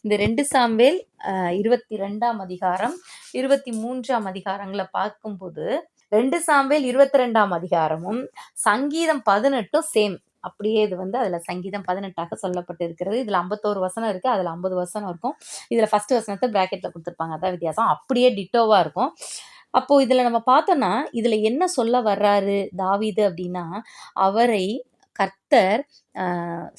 இந்த 2 சாமுவேல் 22ஆம் அதிகாரம் 23ஆம் அதிகாரங்களை பார்க்கும்போது 2 சாமுவேல் 22ஆம் அதிகாரமும் சங்கீதம் 18 சேம். அப்படியே இது அதுல சங்கீதம் 18ஆக சொல்லப்பட்டு இருக்கிறது. இதுல 51 வசனம் இருக்கு, அதுல 50 வசனம் இருக்கும். இதுல ஃபர்ஸ்ட் வசனத்தை பிராக்கெட்ல கொடுத்துருப்பாங்க, அதான் வித்தியாசம். அப்படியே டிட்டோவா இருக்கும். அப்போ இதுல நம்ம பார்த்தோம்னா இதுல என்ன சொல்ல வர்றாரு தாவீது அப்படின்னா, அவரை கர்த்தர்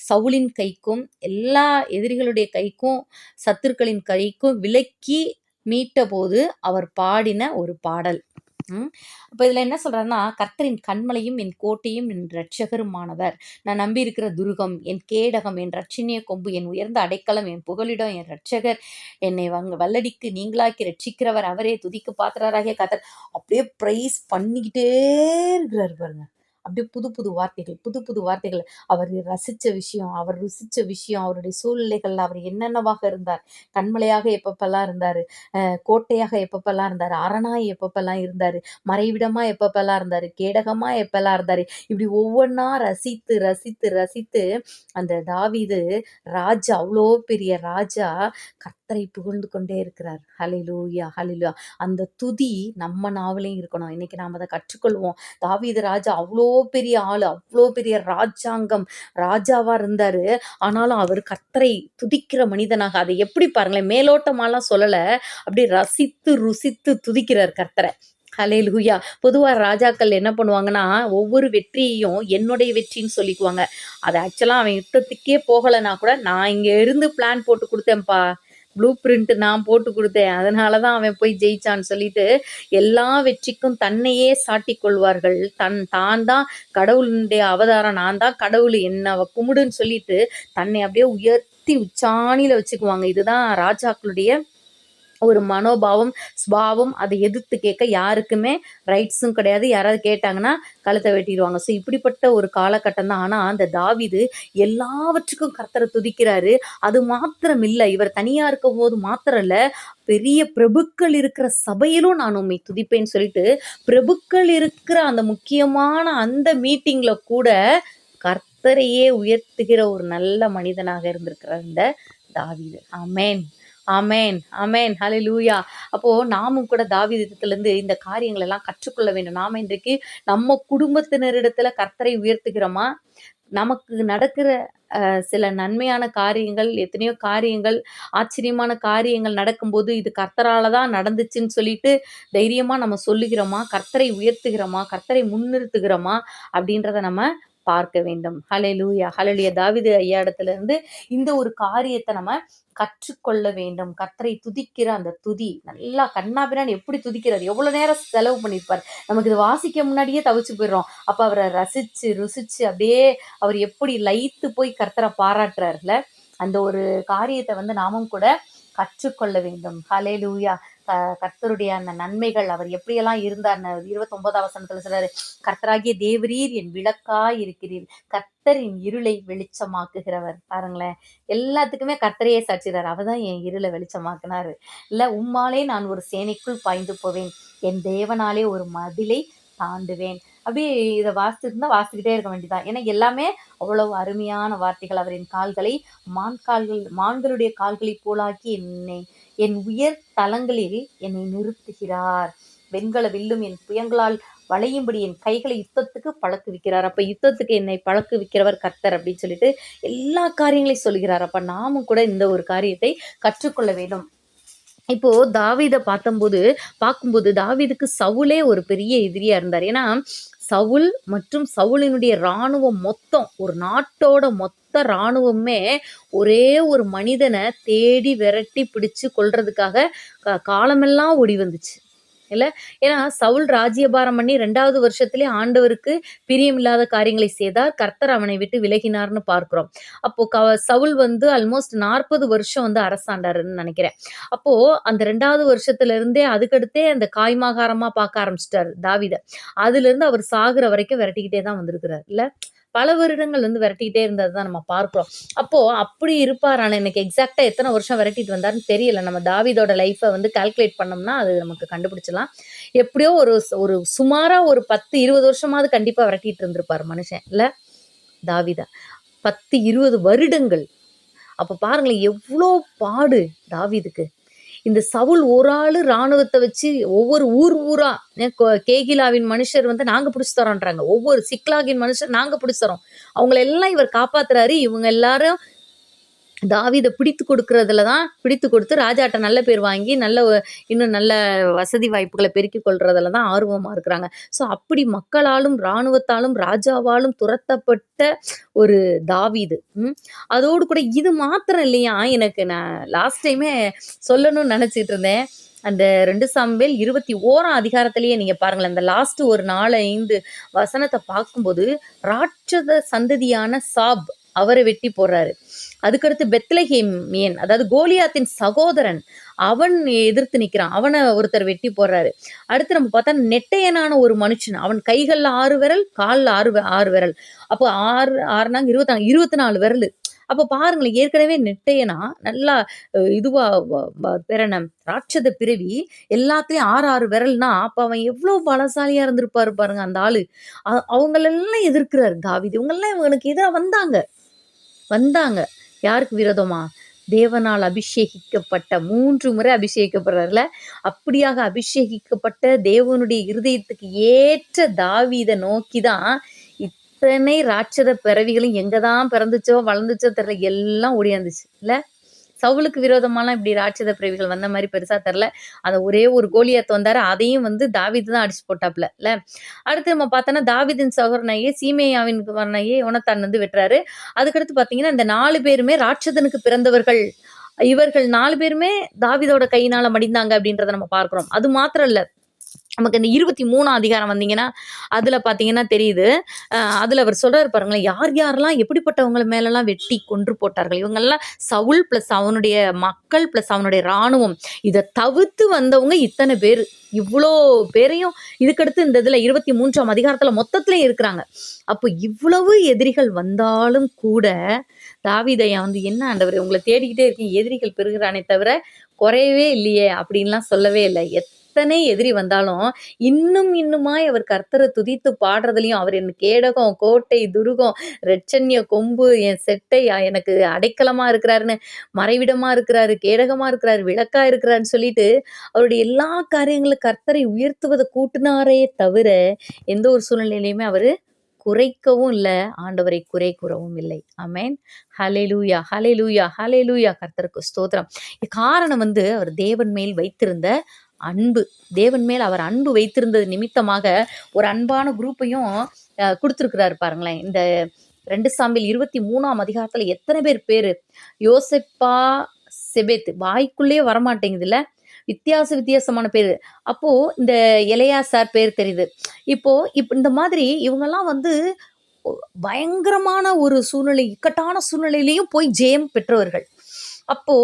சவுலின் கைக்கும் எல்லா எதிரிகளுடைய கைக்கும் சத்துருக்களின் கைக்கும் விலக்கி மீட்ட போது அவர் பாடின ஒரு பாடல். அப்ப இதுல என்ன சொல்றாருன்னா, கர்த்தரின் கண்மலையும் என் கோட்டையும் என் இரட்சகருமானவர், நான் நம்பி இருக்கிற துருகம், என் கேடகம், என் ரட்சணிய கொம்பு, என் உயர்ந்த அடைக்கலம், என் புகலிடம், என் இரட்சகர், என்னை வல்லடிக்கு நீங்களாக்கி ரட்சிக்கிறவர் அவரே, துதிக்கு பாத்திரராகிய கர்த்தர். அப்படியே பிரைஸ் பண்ணிக்கிட்டே இருக்கிறாரு பாருங்க. அப்படியே புது புது வார்த்தைகள், புது புது வார்த்தைகள். அவர் ரசிச்ச விஷயம், அவர் ருசிச்ச விஷயம், அவருடைய சூழ்நிலைகள்ல அவர் என்னென்னவாக இருந்தார், கண்மலையாக எப்பப்பெல்லாம் இருந்தாரு, கோட்டையாக எப்பப்பெல்லாம் இருந்தாரு, அரணாய் எப்பப்பெல்லாம் இருந்தாரு, மறைவிடமா எப்பப்பெல்லாம் இருந்தாரு, கேடகமா எப்பெல்லாம் இருந்தாரு, இப்படி ஒவ்வொன்றா ரசித்து ரசித்து ரசித்து அந்த தாவீது ராஜா, அவ்வளோ பெரிய ராஜா கர்த்தரை புகழ்ந்து கொண்டே இருக்கிறார். ஹல்லேலூயா ஹல்லேலூயா. அந்த துதி நம்ம நாவிலையும் இருக்கணும். இன்னைக்கு நாம் அதை கற்றுக்கொள்வோம். தாவீது ராஜா அவ்வளோ பெரிய ஆளு, அவ்வளோ பெரிய ராஜாங்கம், ராஜாவா இருந்தாரு. ஆனாலும் அவர் கர்த்தரை துதிக்கிற மனிதனாக, அதை எப்படி பாருங்களேன், மேலோட்டமாலாம் சொல்லல, அப்படியே ரசித்து ருசித்து துதிக்கிறார் கர்த்தரை. ஹல்லேலூயா. பொதுவா ராஜாக்கள் என்ன பண்ணுவாங்கன்னா, ஒவ்வொரு வெற்றியையும் என்னுடைய வெற்றின்னு சொல்லிக்குவாங்க. அது ஆக்சுவலா அவன் யுத்தத்துக்கே போகலைன்னா கூட, நான் இங்க இருந்து பிளான் போட்டு கொடுத்தேன்ப்பா, ப்ளூ பிரிண்ட் நான் போட்டு கொடுத்தேன், அதனாலதான் அவன் போய் ஜெயிச்சான்னு சொல்லிட்டு எல்லா வெற்றிக்கும் தன்னையே சாட்டி கொள்வார்கள். தான் தான் கடவுளுடைய அவதாரம், நான் தான் கடவுள், என்ன கும்பிடுன்னு சொல்லிட்டு தன்னை அப்படியே உயர்த்தி உச்சாணியில வச்சுக்குவாங்க. இதுதான் ராஜாக்களுடைய ஒரு மனோபாவம், ஸ்பாவம். அதை எதிர்த்து கேட்க யாருக்குமே ரைட்ஸும் கிடையாது. யாராவது கேட்டாங்கன்னா கழுத்தை வெட்டிடுவாங்க. ஸோ இப்படிப்பட்ட ஒரு காலகட்டம் தான். ஆனால் அந்த தாவீது எல்லாவற்றுக்கும் கர்த்தரை துதிக்கிறாரு. அது மாத்திரம் இல்லை, இவர் தனியாக இருக்கும் போது மாத்திரம் இல்லை, பெரிய பிரபுக்கள் இருக்கிற சபையிலும் நான் உண்மை துதிப்பேன்னு சொல்லிட்டு, பிரபுக்கள் இருக்கிற அந்த முக்கியமான அந்த மீட்டிங்ல கூட கர்த்தரையே உயர்த்துகிற ஒரு நல்ல மனிதனாக இருந்திருக்கிறார் இந்த தாவீது. ஆமென் ஆமென் ஆமென் ஹல்லேலூயா. அப்போ நாமும் கூட தாவீதிடத்திலிருந்து இந்த காரியங்கள் எல்லாம் கற்றுக்கொள்ள வேண்டும். நாம இன்றைக்கு நம்ம குடும்பத்தினரிடத்துல கர்த்தரை உயர்த்துகிறோமா? நமக்கு நடக்கிற சில நன்மையான காரியங்கள், எத்தனையோ காரியங்கள், ஆச்சரியமான காரியங்கள் நடக்கும்போது இது கர்த்தரால தான் நடந்துச்சுன்னு சொல்லிட்டு தைரியமா நம்ம சொல்லுகிறோமா? கர்த்தரை உயர்த்துகிறோமா? கர்த்தரை முன்னிறுத்துகிறோமா? அப்படின்றத நம்ம பார்க்க வேண்டும். ஹல்லேலூயா ஹல்லேலூயா. தாவீது ஐயா இடத்துல இருந்து இந்த ஒரு காரியத்தை நம்ம கற்றுக்கொள்ள வேண்டும். கர்த்தரை துதிக்கிற அந்த துதி நல்லா கண்ணாபிரான்னு எப்படி துதிக்கிறார், எவ்வளவு நேரம் செலவு பண்ணியிருப்பார். நமக்கு இது வாசிக்க முன்னாடியே தவிச்சு போயிடுறோம். அப்ப அவரை ரசிச்சு ருசிச்சு அப்படியே அவர் எப்படி லயித்து போய் கர்த்தரை பாராட்டுறாருல, அந்த ஒரு காரியத்தை நாமும் கூட கற்றுக்கொள்ள வேண்டும். ஹல்லேலூயா. கர்த்தருடைய அந்த நன்மைகள், அவர் எப்படியெல்லாம் இருந்தார். 29ஆம் வசனத்துல சொல்றாரு, கர்த்தராகிய தேவரீர் என் விளக்காய் இருக்கிறீர், கர்த்தரின் இருளை வெளிச்சமாக்குகிறவர். பாருங்களேன், எல்லாத்துக்குமே கர்த்தரையே சாட்சிறார். அவதான் என் இருளை வெளிச்சமாக்குனாரு. இல்ல, உம்மாலே நான் ஒரு சேனைக்குள் பாய்ந்து போவேன், என் தேவனாலே ஒரு மதிலை தாண்டுவேன். அப்படியே இதை வாசிக்கிட்டே இருக்க வேண்டியதான். ஏன்னா எல்லாமே அவ்வளவு அருமையான வார்த்தைகள். அவரின் கால்களை மான்களுடைய கால்களை போலாக்கி என் உயர் தலங்களில் என்னை நிறுத்துகிறார். வெண்கல வில்லும் என் புயங்களால் வளையும்படி என் கைகளை யுத்தத்துக்கு பழக்குவிக்கிறார். அப்ப யுத்தத்துக்கு என்னை பழக்குவிக்கிறவர் கர்த்தர் அப்படின்னு சொல்லிட்டு எல்லா காரியங்களையும் சொல்கிறார். அப்ப நாமும் கூட இந்த ஒரு காரியத்தை கற்றுக்கொள்ள வேண்டும். இப்போ தாவீதை பார்க்கும்போது தாவீதுக்கு சவுலே ஒரு பெரிய எதிரியா இருந்தார். ஏன்னா சவுல் மற்றும் சவுலினுடைய இராணுவம் மொத்தம், ஒரு நாட்டோட மொத்த இராணுவமே ஒரே ஒரு மனிதனை தேடி விரட்டி பிடிச்சு கொல்றதுக்காக காலமெல்லாம் ஓடி வந்துச்சு இல்லை. ஏன்னா சவுல் ராஜ்யபாரம் பண்ணி 2வது வருஷத்திலே ஆண்டவருக்கு பிரியமில்லாத காரியங்களை செய்தார், கர்த்தர் அவனை விட்டு விலகினார்னு பார்க்கிறோம். அப்போ சவுல் ஆல்மோஸ்ட் 40 வருஷம் அரசாண்டாருன்னு நினைக்கிறேன். அப்போ அந்த 2வது வருஷத்துல இருந்தே அதுக்கடுத்தே அந்த காய்மாகாரமா பார்க்க ஆரம்பிச்சிட்டாரு தாவீதை. அதுல இருந்து அவர் சாகுற வரைக்கும் விரட்டிக்கிட்டே தான் வந்திருக்கிறார் இல்ல. பல வருடங்கள் விரட்டிக்கிட்டே இருந்தது தான் நம்ம பார்க்கிறோம். அப்போ அப்படி இருப்பார். ஆனால் எனக்கு எக்ஸாக்டா எத்தனை வருஷம் விரட்டிட்டு வந்தாருன்னு தெரியல. நம்ம தாவீதோட லைஃப்பை கால்குலேட் பண்ணோம்னா அது நமக்கு கண்டுபிடிச்சலாம். எப்படியோ ஒரு சுமாரா ஒரு 10-20 வருஷமாவது கண்டிப்பா விரட்டிட்டு இருந்திருப்பார் மனுஷன் இல்ல, தாவீத 10-20 வருடங்கள். அப்ப பாருங்களேன் எவ்வளோ பாடு தாவீதுக்கு. இந்த சவுல் ஒரு ஆளு ராணுவத்தை வச்சு ஒவ்வொரு ஊரா கேகிலாவின் மனுஷர் வந்து நாங்க பிடிச்சு தரோன்றாங்க, ஒவ்வொரு சிக்லாகின் மனுஷர் நாங்க பிடிச்சு தரோம், அவங்கள எல்லாம் இவர் காப்பாத்துறாரு. இவங்க எல்லாரும் தாவீத பிடித்து கொடுக்கறதுல தான் பிடித்து கொடுத்து ராஜாட்ட நல்ல பேர் வாங்கி இன்னும் நல்ல வசதி வாய்ப்புகளை பெருக்கிக் கொள்றதுல தான் ஆர்வமா இருக்கிறாங்க. ஸோ அப்படி மக்களாலும் இராணுவத்தாலும் ராஜாவாலும் துரத்தப்பட்ட ஒரு தாவீது. அதோடு கூட இது மாத்திரம் இல்லையா, எனக்கு நான் லாஸ்ட் டைமே சொல்லணும்னு நினைச்சிட்டு இருந்தேன். அந்த 2 சாமுவேல் 21ஆம் அதிகாரத்திலேயே நீங்க பாருங்களேன், அந்த லாஸ்ட் ஒரு 4-5 வசனத்தை பார்க்கும்போது ராட்சத சந்ததியான சாப் அவரை வெட்டி போடுறாரு. அதுக்கடுத்து பெத்லஹேமியன், அதாவது கோலியாத்தின் சகோதரன், அவன் எதிர்த்து நிக்கிறான், அவனை ஒருத்தர் வெட்டி போடுறாரு. அடுத்து நம்ம பார்த்தா நெட்டையனான ஒரு மனுஷன், அவன் கைகள்ல 6 விரல், கால்ல 6 விரல், அப்போ 6 24 விரல். அப்ப பாருங்களேன், ஏற்கனவே நெட்டையனா நல்லா இதுவா பெறன ராட்சத பிறவி, எல்லாத்துலயும் 6 விரல்னா அப்ப அவன் எவ்வளவு பலசாலியா இருந்திருப்பாரு பாருங்க அந்த ஆளு. அவங்களெல்லாம் எதிர்க்கிறாரு தாவீது. இவங்கெல்லாம் இவனுக்கு எதிராக வந்தாங்க. யாருக்கு விரோதமா? தேவனால் அபிஷேகிக்கப்பட்ட, 3 முறை அபிஷேகிக்கப்படுறாருல, அப்படியாக அபிஷேகிக்கப்பட்ட தேவனுடைய இருதயத்துக்கு ஏற்ற தாவீதை நோக்கிதான் இத்தனை ராட்சத பிறவிகளும் எங்கதான் பிறந்துச்சோ வளர்ந்துச்சோ தெரியல, எல்லாம் ஓடியாந்துச்சு இல்ல. சவுலுக்கு விரோதமாலாம் இப்படி ராட்சத பிறவிகள் வந்த மாதிரி பெருசா தெரில. அந்த ஒரே ஒரு கோலியாத் வந்தாரு, அதையும் வந்து தாவீது தான் அடிச்சு போட்டாப்ல இல்ல. அடுத்து நம்ம பார்த்தோன்னா தாவீதின் சகோதரனாகிய சீமேயாவின் குமாரனாகிய யோனத்தான் வந்து வெட்டுறாரு. அதுக்கடுத்து பார்த்தீங்கன்னா இந்த 4 பேருமே ராட்சதனுக்கு பிறந்தவர்கள். இவர்கள் 4 பேருமே தாவீதோட கையினால மடிந்தாங்க அப்படின்றத நம்ம பார்க்கிறோம். அது மாத்திரம் இல்ல, நமக்கு இந்த 23ஆம் அதிகாரம் வந்தீங்கன்னா அதுல பாத்தீங்கன்னா தெரியுது. அதுல அவர் சொல்றாரு பாருங்களேன், யார் யாரெல்லாம் எப்படிப்பட்டவங்க மேலெல்லாம் வெட்டி கொன்று போட்டார்கள். இவங்கெல்லாம் சவுல் பிளஸ் அவனுடைய மக்கள் பிளஸ் அவனுடைய இராணுவம், இதை தவிர்த்து வந்தவங்க இத்தனை பேர், இவ்வளோ பேரையும் இதுக்கடுத்து இந்த இதுல 23ஆம் அதிகாரத்துல மொத்தத்துல இருக்கிறாங்க. அப்போ இவ்வளவு எதிரிகள் வந்தாலும் கூட தாவீதையா வந்து, என்ன ஆண்டவரே உங்களை தேடிக்கிட்டே இருக்கேன், எதிரிகள் பெருகிறானே தவிர குறையவே இல்லையே அப்படின்லாம் சொல்லவே இல்லை. எத்தனை எதிரி வந்தாலும் இன்னுமாய் அவர் கர்த்தரை துதித்து பாடுறதுலையும், அவர் என் கேடகம், கோட்டை, துருகம், ரெட்சன்ய கொம்பு, என் செட்டை, எனக்கு அடைக்கலமா இருக்கிறாருன்னு, மறைவிடமா இருக்கிறாரு, கேடகமா இருக்கிறாரு, விளக்கா இருக்கிறாருன்னு சொல்லிட்டு அவருடைய எல்லா காரியங்களும் கர்த்தரை உயர்த்துவதை கூட்டினாரே தவிர எந்த ஒரு சூழ்நிலையிலுமே அவரு குறைக்கவும் இல்லை, ஆண்டவரை குறை கூறவும் இல்லை. ஆமென். ஹல்லேலூயா, ஹல்லேலூயா, ஹல்லேலூயா. கர்த்தருக்கு ஸ்தோத்திரம். காரணம் வந்து அவர் தேவன் மேல் வைத்திருந்த அன்பு. தேவன் மேல் அவர் அன்பு வைத்திருந்தது நிமித்தமாக ஒரு அன்பான குரூப்பையும் கொடுத்துருக்கிறாரு பாருங்களேன். இந்த 2 சாமுவேல் 23ஆம் அதிகாரத்துல எத்தனை பேரு, யோசேப்பா, செபெத், வாய்க்குள்ளேயே வரமாட்டேங்குதுல்ல, வித்தியாசமான பேரு. அப்போ இந்த எலெயாசார் பேர் தெரியுது. இப்போ இந்த மாதிரி இவங்கெல்லாம் வந்து பயங்கரமான ஒரு சூழ்நிலை, இக்கட்டான சூழ்நிலையிலையும் போய் ஜெயம் பெற்றவர்கள். அப்போ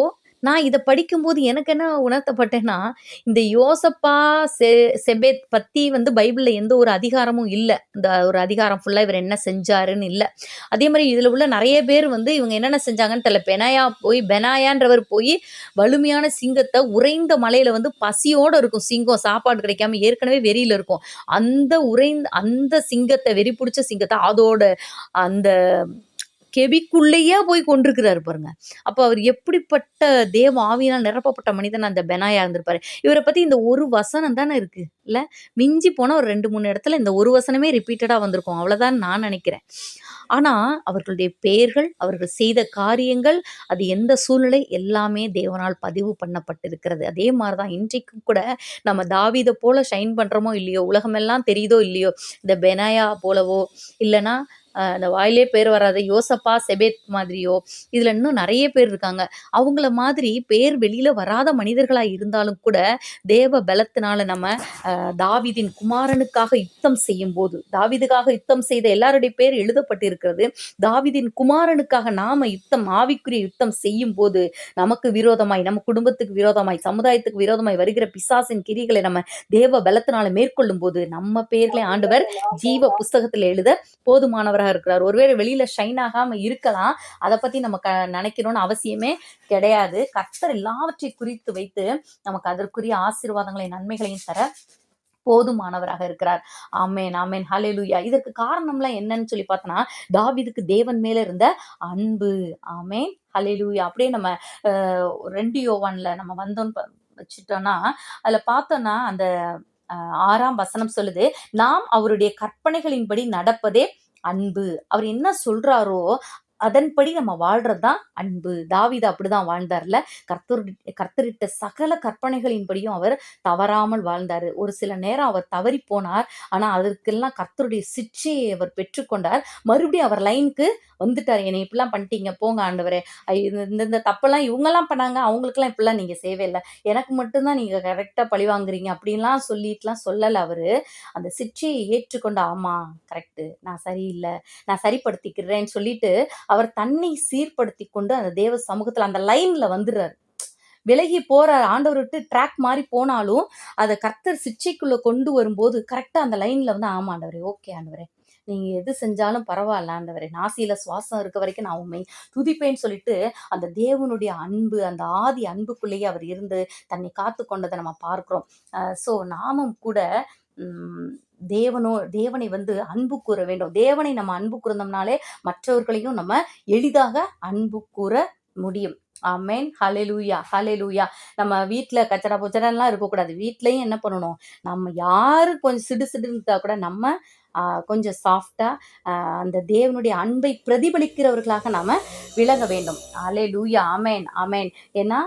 நான் இதை படிக்கும்போது எனக்கு என்ன உணர்த்தப்பட்டேன்னா, இந்த யோசப்பா செபெத் பத்தி வந்து பைபிள்ல எந்த ஒரு அதிகாரமும் இல்லை. இந்த ஒரு அதிகாரம் ஃபுல்லா இவர் என்ன செஞ்சாருன்னு இல்லை. அதே மாதிரி இதுல உள்ள நிறைய பேர் வந்து இவங்க என்னென்ன செஞ்சாங்கன்னு தெரியல. பெனாயான்றவர் போய் வலிமையான சிங்கத்தை, உறைந்த மலையில வந்து பசியோட இருக்கும் சிங்கம், சாப்பாடு கிடைக்காம ஏற்கனவே வெறியில இருக்கும், அந்த சிங்கத்தை, வெறி பிடிச்ச சிங்கத்தை அதோட அந்த கெபிக்குள்ளேயே போய் கொண்டிருக்கிறாரு பாருங்க. அப்ப அவர் எப்படிப்பட்ட தேவ ஆவியினால் நிரப்பப்பட்ட மனிதன் அந்த பெனாயா இருந்திருப்பாரு. இவரை பத்தி இந்த ஒரு வசனம் தானே இருக்கு இல்ல, மிஞ்சி போனா ஒரு 2-3 இடத்துல இந்த ஒரு வசனமே ரிப்பீட்டடா வந்திருக்கும், அவ்வளவுதான் நான் நினைக்கிறேன். ஆனா அவர்களுடைய பெயர்கள், அவர்கள் செய்த காரியங்கள், அது எந்த சூழ்நிலை, எல்லாமே தேவனால் பதிவு பண்ணப்பட்டிருக்கிறது. அதே மாதிரிதான் இன்றைக்கும் கூட நம்ம தாவீதை போல ஷைன் பண்றோமோ இல்லையோ, உலகமெல்லாம் தெரியுதோ இல்லையோ, இந்த பெனாயா போலவோ இல்லைன்னா அந்த வாயிலே பேர் வராத யோசப்பா, செபெத் மாதிரியோ, இதுல இன்னும் நிறைய பேர் இருக்காங்க. அவங்கள மாதிரி பேர் வெளியில வராத மனிதர்களா இருந்தாலும் கூட தேவ பலத்தினால நம்ம தாவீதின் குமாரனுக்காக யுத்தம் செய்யும் போது, தாவீதுக்காக யுத்தம் செய்த எல்லாருடைய பேர் எழுதப்பட்டிருக்கிறது. தாவீதின் குமாரனுக்காக நாம யுத்தம், ஆவிக்குரிய யுத்தம் செய்யும் போது நமக்கு விரோதமாய், நம்ம குடும்பத்துக்கு விரோதமாய், சமுதாயத்துக்கு விரோதமாய் வருகிற பிசாசின் கிரிகளை நம்ம தேவ பலத்தினால மேற்கொள்ளும் போது நம்ம பேர்ல ஆண்டவர் ஜீவ புஸ்தகத்துல எழுத போதுமானவர் இருக்கிறார். ஒருவேளை வெளியில ஷைன் ஆகாம இருக்கலாம், அதை பத்தி நம்ம நினைக்கணும்னு அவசியமே கிடையாது. கர்த்தர் எல்லாவற்றையும் குறித்து வைத்து நமக்கு அதற்குரிய ஆசீர்வாதங்களையும் நன்மைகளையும் தர போதுமானவராக இருக்கிறார். ஆமென், ஆமென், ஹல்லேலூயா. இதற்கு காரணம்லாம் என்னன்னு சொல்லி பார்த்தோம்னா தாவீதுக்கு தேவன் மேல இருந்த அன்பு. ஆமென், ஹல்லேலூயா. அப்படியே நம்ம 2 யோவான்ல நம்ம வந்தோம்ன்னு வச்சுட்டோம்னா, அதுல பார்த்தோம்னா அந்த 6ஆம் வசனம் சொல்லுது, நாம் அவருடைய கற்பனைகளின்படி நடப்பதே அன்பு. அவர் என்ன சொல்றாரோ, அதன்படி நம்ம வாழ்றது தான் அன்பு. தாவீது அப்படிதான் வாழ்ந்தார்ல. கர்த்தரிட்ட சகல கற்பனைகளின்படியும் அவர் தவறாமல் வாழ்ந்தாரு. ஒரு சில நேரம் அவர் தவறிப் போனார். ஆனா, அதற்கெல்லாம் கர்த்தருடைய சிட்சையை அவர் பெற்றுக்கொண்டார். மறுபடியும் அவர் லைன்க்கு வந்துட்டாரு. "என்னைய இப்படிலாம் பண்ணிட்டீங்க, போங்க ஆண்டவரே. இந்த இந்த இந்த தப்பெல்லாம் இவங்கலாம் பண்ணாங்க. அவங்களுக்கெல்லாம் இப்படிலாம் நீங்க செய்யவே இல்ல. எனக்கு மட்டும் தான் நீங்க கரெக்ட்டா பழி வாங்குறீங்க." அப்படின்லாம் சொல்லிட்டுலாம் சொல்லல அவரு. அந்த சிட்சையை ஏற்றுக்கொண்டு, "ஆமா, கரெக்ட்டு. நான் சரியில்ல. நான் சரிப்படுத்திக்கிறேன்னு" சொல்லிட்டு, அவர் தன்னை சீர்படுத்திக் கொண்டு அந்த தேவ சமூகத்துல அந்த லைன்ல வந்துர்றாரு. விலகி போறாரு. ஆண்டவர விட்டு ட்ராக் மாறி போனாலும், அத கர்த்தர் சிட்சைக்குள்ள கொண்டு வரும்போது, கரெக்ட்டா அந்த லைன்ல வந்து, "ஆமா ஆண்டவரே, ஓகே ஆண்டவரே. நீங்க எது செஞ்சாலும் பரவால்ல ஆண்டவரே. நாசியில சுவாசம் இருக்க வரைக்கும் நான் உம்மை துதிப்பேன்னு" சொல்லிட்டு, அந்த தேவனுடைய அன்பு, அந்த ஆதி அன்புக்குள்ளேயே அவர் இருந்து தன்னை காத்துக் கொண்டத நம்ம பார்க்கிறோம். ஸோ நாமும் கூட ம் தேவனை வந்து அன்பு கூர வேண்டும். தேவனை நம்ம அன்பு கூர்ந்தோம்னாலே, மற்றவர்களையும் நம்ம எளிதாக அன்பு கூர முடியும். ஆமென். ஹல்லேலூயா, ஹல்லேலூயா. நம்ம வீட்ல கச்சடா பொச்சடான்லாம் இருக்கக்கூடாது. வீட்லயும் என்ன பண்ணணும்? நம்ம யாரு கொஞ்சம் சிடு சிடுன்னு இருந்தா கூட நம்ம அ கொஞ்சம் சாஃப்ட்டா அந்த தேவனுடைய அன்பை பிரதிபலிக்கிறவர்களாக நாம விளங்க வேண்டும். ஹல்லேலூயா. ஆமென், ஆமென். ஏன்னா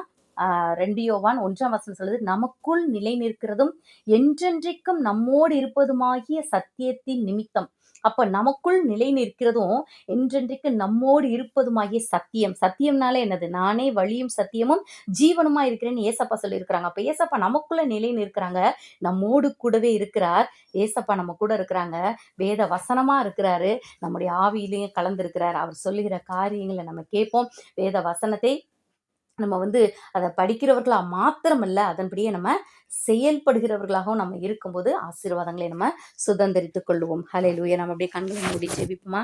2 யோவான் 1ஆம் வசனம் சொல்லுது, "நமக்குள் நிலை நிற்கிறதும், என்றென்றைக்கும் நம்மோடு இருப்பதுமாகிய சத்தியத்தின் நிமித்தம்." அப்ப நமக்குள் நிலை நிற்கிறதும், என்றென்றைக்கு நம்மோடு இருப்பதுமாகிய சத்தியம். சத்தியம்னாலே என்னது? நானே வழியும், சத்தியமும், ஜீவனுமா இருக்கிறேன்னு ஏசப்பா சொல்லியிருக்கிறாங்க. அப்ப ஏசப்பா நமக்குள்ள நிலை நிற்கிறாங்க. நம்மோடு கூடவே இருக்கிறார். ஏசப்பா நம்ம கூட இருக்கிறாங்க. வேத வசனமா இருக்கிறாரு. நம்முடைய ஆவியிலேயும் கலந்திருக்கிறார். அவர் சொல்லுகிற காரியங்கள நம்ம கேட்போம். வேத வசனத்தை நம்ம வந்து அத படிக்கிறவர்களா மாத்திரமல்ல, அதன்படியே நம்ம செயல்படுகிறவர்களாகவும் நம்ம இருக்கும்போது, ஆசீர்வாதங்களை நம்ம சுதந்தரித்துக் கொள்ளுவோம். ஹல்லேலூயா. நம்ம அப்படியே கண்களை மூடி ஜெபிப்போமா?